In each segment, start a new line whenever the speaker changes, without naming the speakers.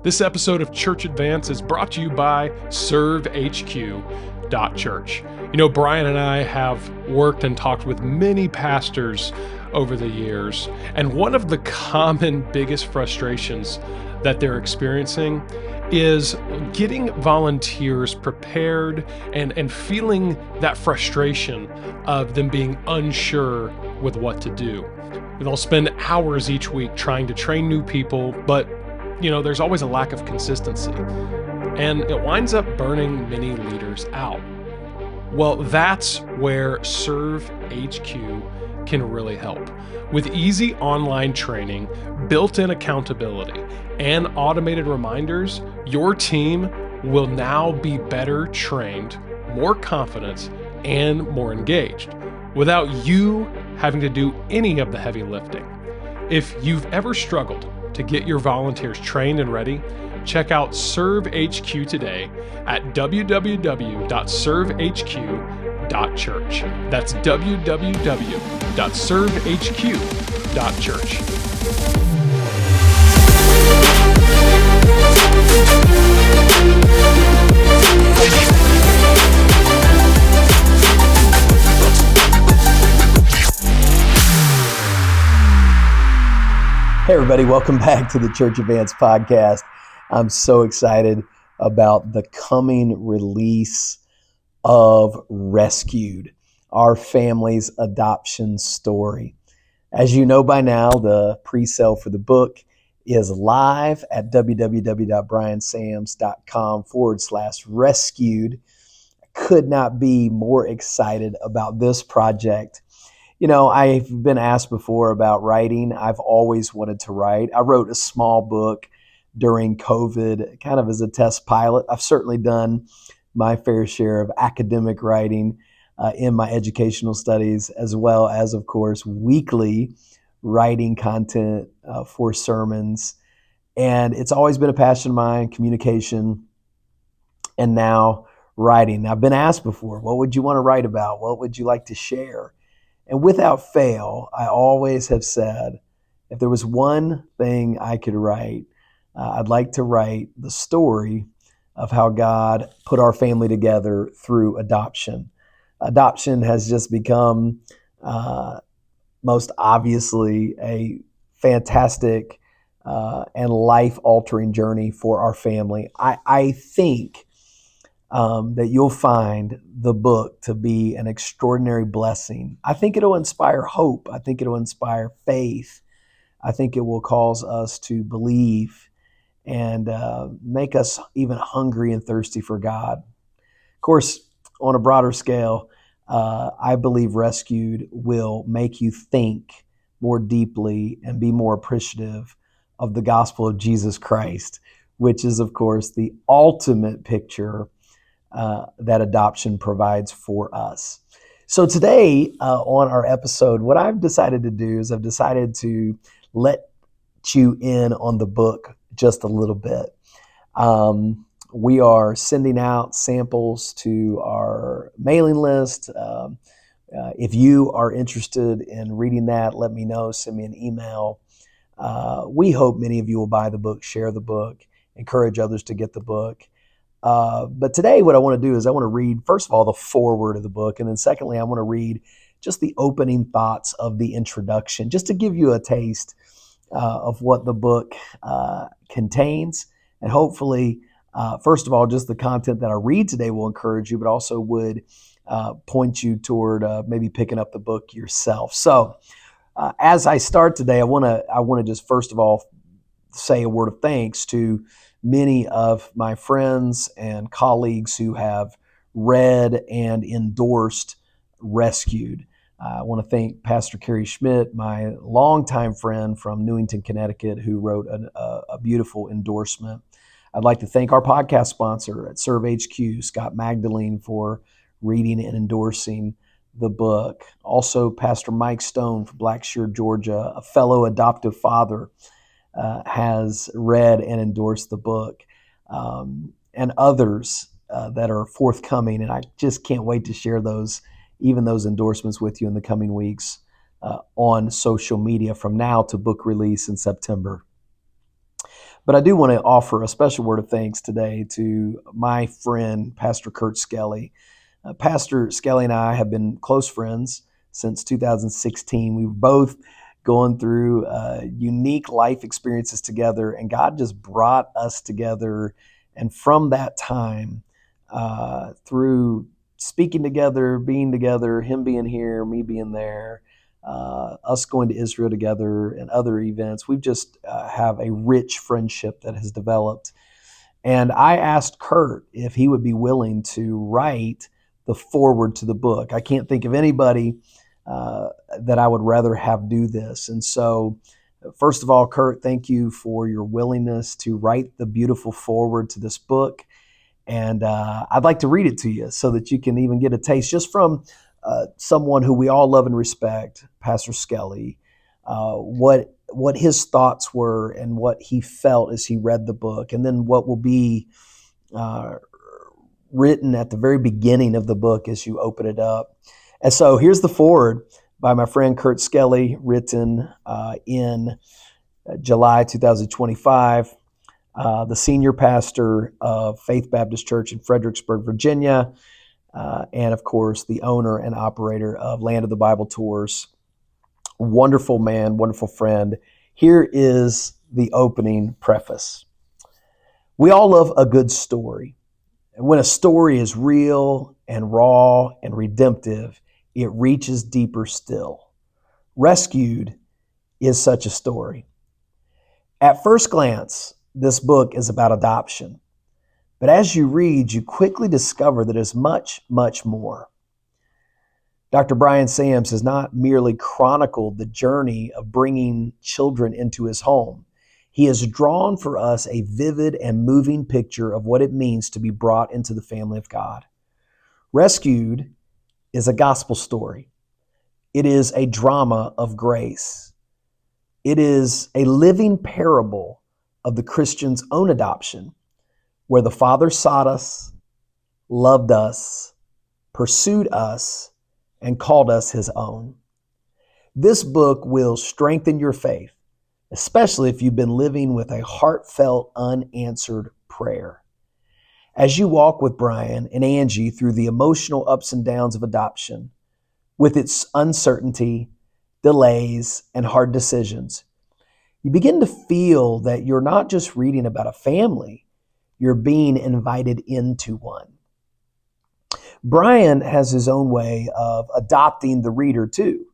This episode of Church Advance is brought to you by servehq.church. You know, Bryan and I have worked and talked with many pastors over the years, and one of the common biggest frustrations that they're experiencing is getting volunteers prepared and feeling that frustration of them being unsure with what to do. They'll spend hours each week trying to train new people, but there's always a lack of consistency, and it winds up burning many leaders out. Well, that's where Serve HQ can really help. With easy online training, built-in accountability, and automated reminders, your team will now be better trained, more confident, and more engaged, without you having to do any of the heavy lifting. If you've ever struggled to get your volunteers trained and ready, check out Serve HQ today at www.servehq.church. That's www.servehq.church.
Hey everybody, welcome back to the Church Advance podcast. I'm so excited about the coming release of Rescued, our family's adoption story. As you know by now, the pre-sale for the book is live at www.bryansams.com/rescued. I could not be more excited about this project. You know, I've been asked before about writing. I've always wanted to write. I wrote a small book during COVID, kind of as a test pilot. I've certainly done my fair share of academic writing in my educational studies, as well as, of course, weekly writing content for sermons. And it's always been a passion of mine, communication, and now writing. I've been asked before, what would you want to write about? What would you like to share? And without fail, I always have said, if there was one thing I could write, I'd like to write the story of how God put our family together through adoption. Adoption has just become most obviously a fantastic and life-altering journey for our family. I think that you'll find the book to be an extraordinary blessing. I think it'll inspire hope. I think it'll inspire faith. I think it will cause us to believe and make us even hungry and thirsty for God. Of course, on a broader scale, I believe Rescued will make you think more deeply and be more appreciative of the gospel of Jesus Christ, which is, of course, the ultimate picture that adoption provides for us. So today on our episode, what I've decided to do is I've decided to let you in on the book just a little bit. We are sending out samples to our mailing list. If you are interested in reading that, let me know. Send me an email. We hope many of you will buy the book, share the book, encourage others to get the book. But today what I want to do is I want to read, first of all, the foreword of the book. And then secondly, I want to read just the opening thoughts of the introduction, just to give you a taste of what the book contains. And hopefully, first of all, just the content that I read today will encourage you, but also would point you toward maybe picking up the book yourself. So as I start today, I want to just first of all say a word of thanks to many of my friends and colleagues who have read and endorsed Rescued. I want to thank Pastor Kerry Schmidt, my longtime friend from Newington, Connecticut, who wrote a beautiful endorsement. I'd like to thank our podcast sponsor at Serve HQ, Scott Magdalene, for reading and endorsing the book. Also, Pastor Mike Stone from Blackshear, Georgia, a fellow adoptive father, has read and endorsed the book, and others that are forthcoming. And I just can't wait to share those endorsements with you in the coming weeks on social media from now to book release in September. But I do want to offer a special word of thanks today to my friend, Pastor Kurt Skelly. Pastor Skelly and I have been close friends since 2016. We've both gone through unique life experiences together, and God just brought us together. And from that time, through speaking together, being together, him being here, me being there, us going to Israel together and other events, we've just have a rich friendship that has developed. And I asked Kurt if he would be willing to write the foreword to the book. I can't think of anybody that I would rather have do this. And so, first of all, Kurt, thank you for your willingness to write the beautiful foreword to this book. And I'd like to read it to you so that you can even get a taste just from someone who we all love and respect, Pastor Skelly, what his thoughts were and what he felt as he read the book, and then what will be written at the very beginning of the book as you open it up. And so here's the foreword by my friend Kurt Skelly, written in July 2025. The senior pastor of Faith Baptist Church in Fredericksburg, Virginia, and of course, the owner and operator of Land of the Bible Tours. Wonderful man, wonderful friend. Here is the opening preface. We all love a good story. And when a story is real and raw and redemptive, it reaches deeper still. Rescued is such a story. At first glance, this book is about adoption. But as you read, you quickly discover that it's much, much more. Dr. Bryan Sams has not merely chronicled the journey of bringing children into his home. He has drawn for us a vivid and moving picture of what it means to be brought into the family of God. Rescued is a gospel story. It is a drama of grace. It is a living parable of the Christian's own adoption, where the Father sought us, loved us, pursued us, and called us his own. This book will strengthen your faith, especially if you've been living with a heartfelt, unanswered prayer. As you walk with Bryan and Angie through the emotional ups and downs of adoption, with its uncertainty, delays, and hard decisions, you begin to feel that you're not just reading about a family, you're being invited into one. Bryan has his own way of adopting the reader too,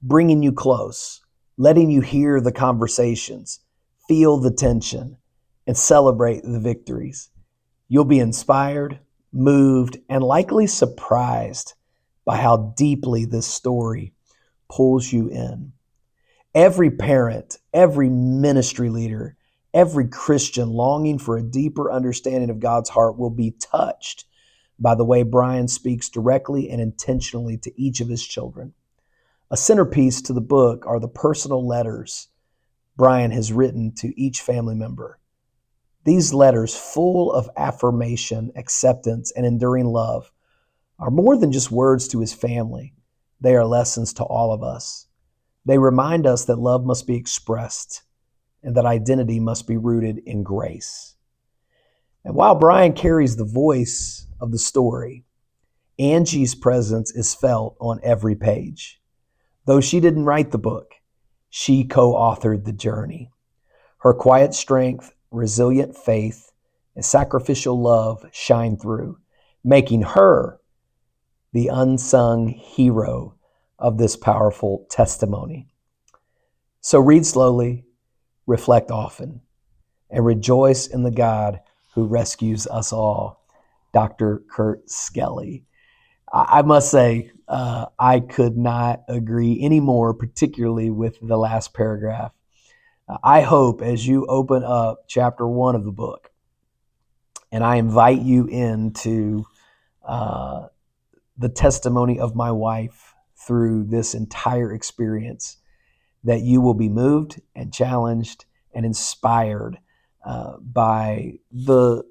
bringing you close, letting you hear the conversations, feel the tension, and celebrate the victories. You'll be inspired, moved, and likely surprised by how deeply this story pulls you in. Every parent, every ministry leader, every Christian longing for a deeper understanding of God's heart will be touched by the way Bryan speaks directly and intentionally to each of his children. A centerpiece to the book are the personal letters Bryan has written to each family member. These letters, full of affirmation, acceptance, and enduring love, are more than just words to his family. They are lessons to all of us. They remind us that love must be expressed and that identity must be rooted in grace. And while Bryan carries the voice of the story, Angie's presence is felt on every page. Though she didn't write the book, she co-authored the journey. Her quiet strength, resilient faith, and sacrificial love shine through, making her the unsung hero of this powerful testimony. So read slowly, reflect often, and rejoice in the God who rescues us all. Dr. Kurt Skelly. I must say, I could not agree any more, particularly with the last paragraph. I hope as you open up chapter 1 of the book, and I invite you into the testimony of my wife through this entire experience, that you will be moved and challenged and inspired by the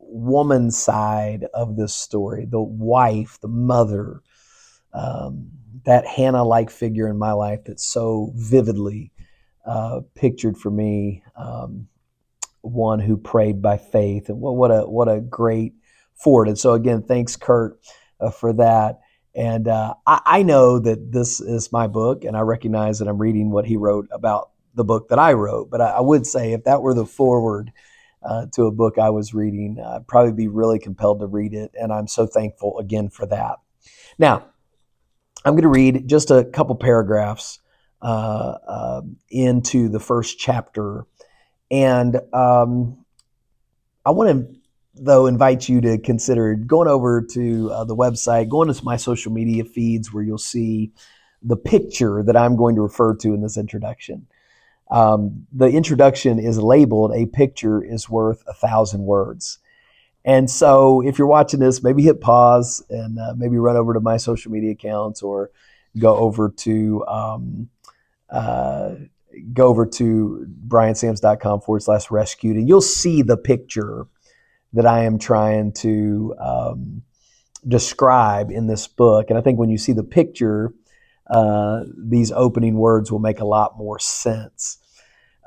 woman side of this story, the wife, the mother, that Hannah-like figure in my life that's so vividly pictured for me one who prayed by faith. And what a great forward. And so again, thanks, Kurt, for that. And I know that this is my book, and I recognize that I'm reading what he wrote about the book that I wrote. But I would say if that were the forward to a book I was reading, I'd probably be really compelled to read it. And I'm so thankful again for that. Now, I'm going to read just a couple paragraphs into the first chapter. And I want to, though, invite you to consider going over to the website, going to my social media feeds where you'll see the picture that I'm going to refer to in this introduction. The introduction is labeled, "A Picture is Worth 1,000 Words." And so if you're watching this, maybe hit pause and maybe run over to my social media accounts, or go over to bryansams.com/rescued, and you'll see the picture that I am trying to describe in this book. And I think when you see the picture, these opening words will make a lot more sense.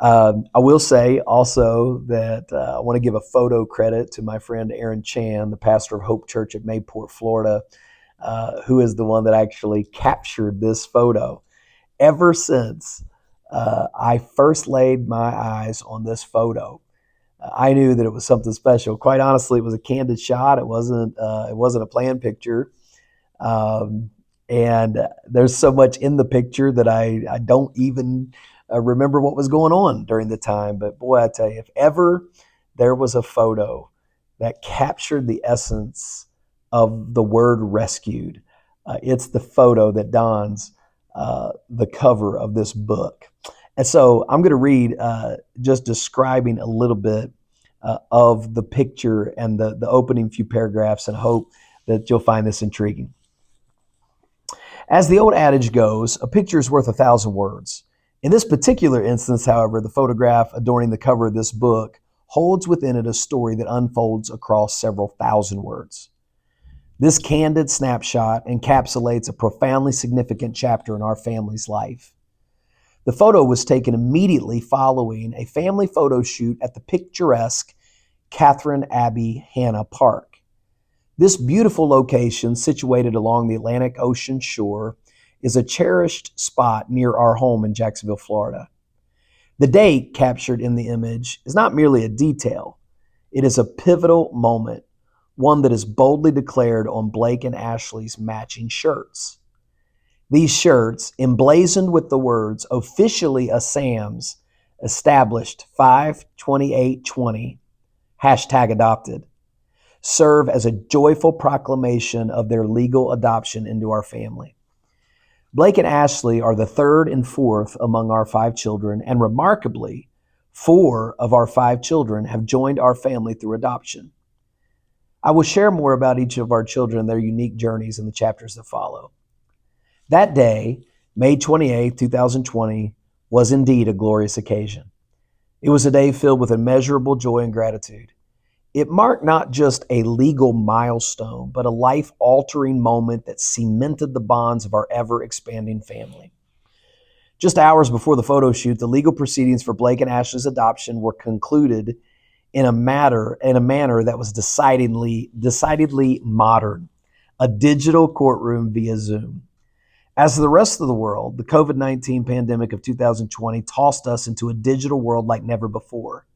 I will say also that I want to give a photo credit to my friend Aaron Chan, the pastor of Hope Church at Mayport, Florida, who is the one that actually captured this photo. Ever since I first laid my eyes on this photo, I knew that it was something special. Quite honestly, it was a candid shot. It wasn't a planned picture. And there's so much in the picture that I don't even remember what was going on during the time. But boy, I tell you, if ever there was a photo that captured the essence of the word rescued, it's the photo that dons the cover of this book. And so I'm going to read just describing a little bit of the picture and the opening few paragraphs, and hope that you'll find this intriguing. As the old adage goes, a picture is worth 1,000 words. In this particular instance, however, the photograph adorning the cover of this book holds within it a story that unfolds across several thousand words. This candid snapshot encapsulates a profoundly significant chapter in our family's life. The photo was taken immediately following a family photo shoot at the picturesque Catherine Abbey Hanna Park. This beautiful location, situated along the Atlantic Ocean shore, is a cherished spot near our home in Jacksonville, Florida. The date captured in the image is not merely a detail. It is a pivotal moment, one that is boldly declared on Blake and Ashley's matching shirts. These shirts, emblazoned with the words "officially a Sam's, established 5/28/20, #adopted, serve as a joyful proclamation of their legal adoption into our family. Blake and Ashley are the third and fourth among our 5 children, and remarkably, 4 of our 5 children have joined our family through adoption. I will share more about each of our children and their unique journeys in the chapters that follow. That day, May 28, 2020, was indeed a glorious occasion. It was a day filled with immeasurable joy and gratitude. It marked not just a legal milestone, but a life-altering moment that cemented the bonds of our ever-expanding family. Just hours before the photo shoot, the legal proceedings for Blake and Ashley's adoption were concluded in a manner that was decidedly modern, a digital courtroom via Zoom. As the rest of the world, the COVID-19 pandemic of 2020 tossed us into a digital world like never before.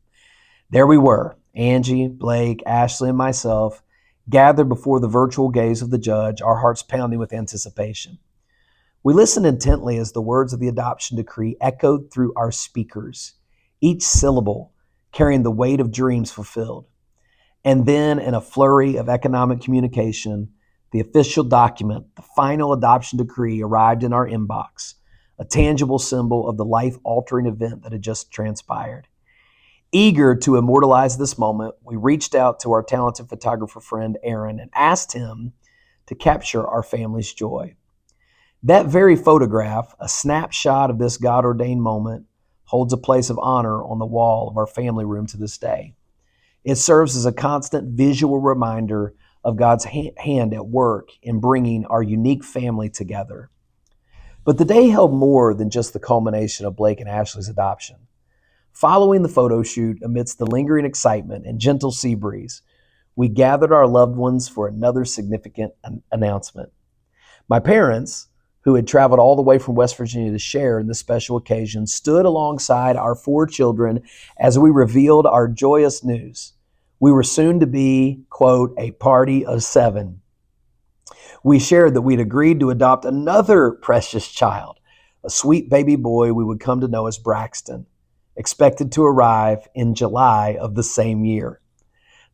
There we were, Angie, Blake, Ashley, and myself, gathered before the virtual gaze of the judge, our hearts pounding with anticipation. We listened intently as the words of the adoption decree echoed through our speakers, each syllable carrying the weight of dreams fulfilled. And then, in a flurry of economic communication, the official document, the final adoption decree, arrived in our inbox, a tangible symbol of the life-altering event that had just transpired. Eager to immortalize this moment, we reached out to our talented photographer friend, Aaron, and asked him to capture our family's joy. That very photograph, a snapshot of this God-ordained moment, holds a place of honor on the wall of our family room to this day. It serves as a constant visual reminder of God's hand at work in bringing our unique family together. But the day held more than just the culmination of Blake and Ashley's adoption. Following the photo shoot amidst the lingering excitement and gentle sea breeze, we gathered our loved ones for another significant announcement. My parents, who had traveled all the way from West Virginia to share in this special occasion, stood alongside our 4 children as we revealed our joyous news. We were soon to be, quote, a party of 7. We shared that we'd agreed to adopt another precious child, a sweet baby boy we would come to know as Braxton, expected to arrive in July of the same year.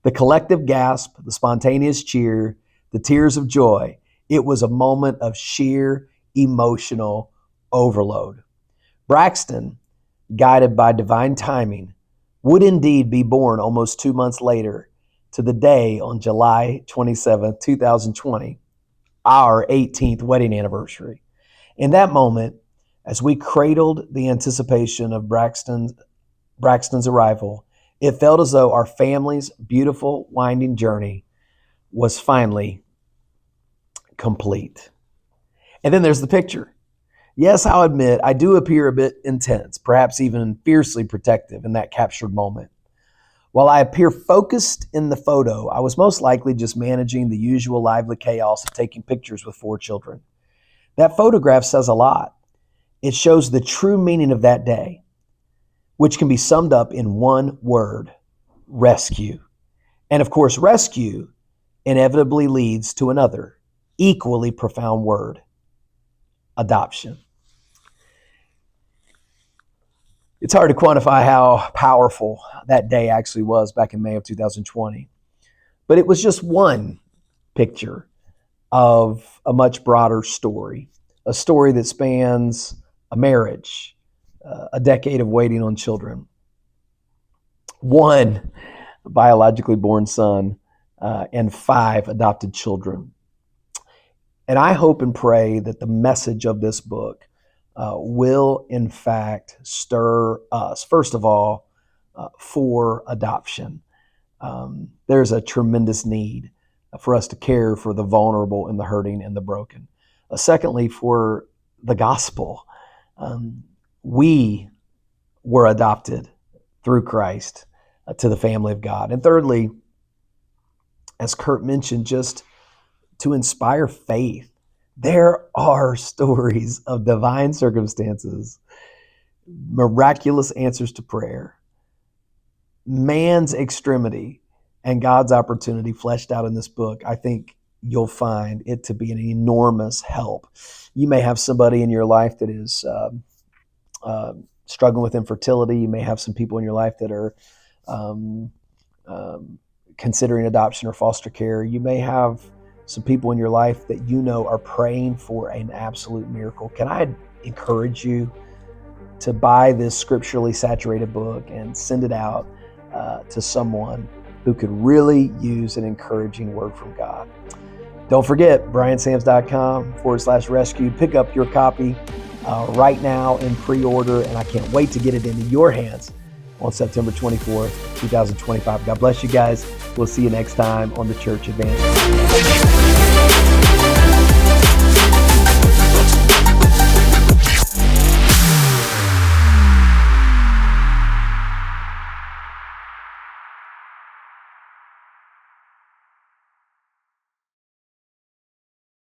The collective gasp, the spontaneous cheer, the tears of joy, it was a moment of sheer emotional overload. Braxton, guided by divine timing, would indeed be born almost 2 months later to the day on July 27, 2020, our 18th wedding anniversary. In that moment, as we cradled the anticipation of Braxton's arrival, it felt as though our family's beautiful, winding journey was finally complete. And then there's the picture. Yes, I'll admit, I do appear a bit intense, perhaps even fiercely protective in that captured moment. While I appear focused in the photo, I was most likely just managing the usual lively chaos of taking pictures with 4 children. That photograph says a lot. It shows the true meaning of that day, which can be summed up in one word: rescue. And of course, rescue inevitably leads to another equally profound word: adoption. It's hard to quantify how powerful that day actually was back in May of 2020. But it was just one picture of a much broader story, a story that spans a marriage, a decade of waiting on children, one biologically born son, and 5 adopted children. And I hope and pray that the message of this book will, in fact, stir us, first of all, for adoption. There's a tremendous need for us to care for the vulnerable and the hurting and the broken. Secondly, for the gospel. We were adopted through Christ to the family of God. And thirdly, as Kurt mentioned, just to inspire faith. There are stories of divine circumstances, miraculous answers to prayer, man's extremity, and God's opportunity fleshed out in this book. I think you'll find it to be an enormous help. You may have somebody in your life that is struggling with infertility. You may have some people in your life that are considering adoption or foster care. You may have some people in your life that you know are praying for an absolute miracle. Can I encourage you to buy this scripturally saturated book and send it out to someone who could really use an encouraging word from God? Don't forget, bryansams.com/rescue. Pick up your copy right now in pre-order, and I can't wait to get it into your hands on September 24th, 2025. God bless you guys. We'll see you next time on the Church Advance.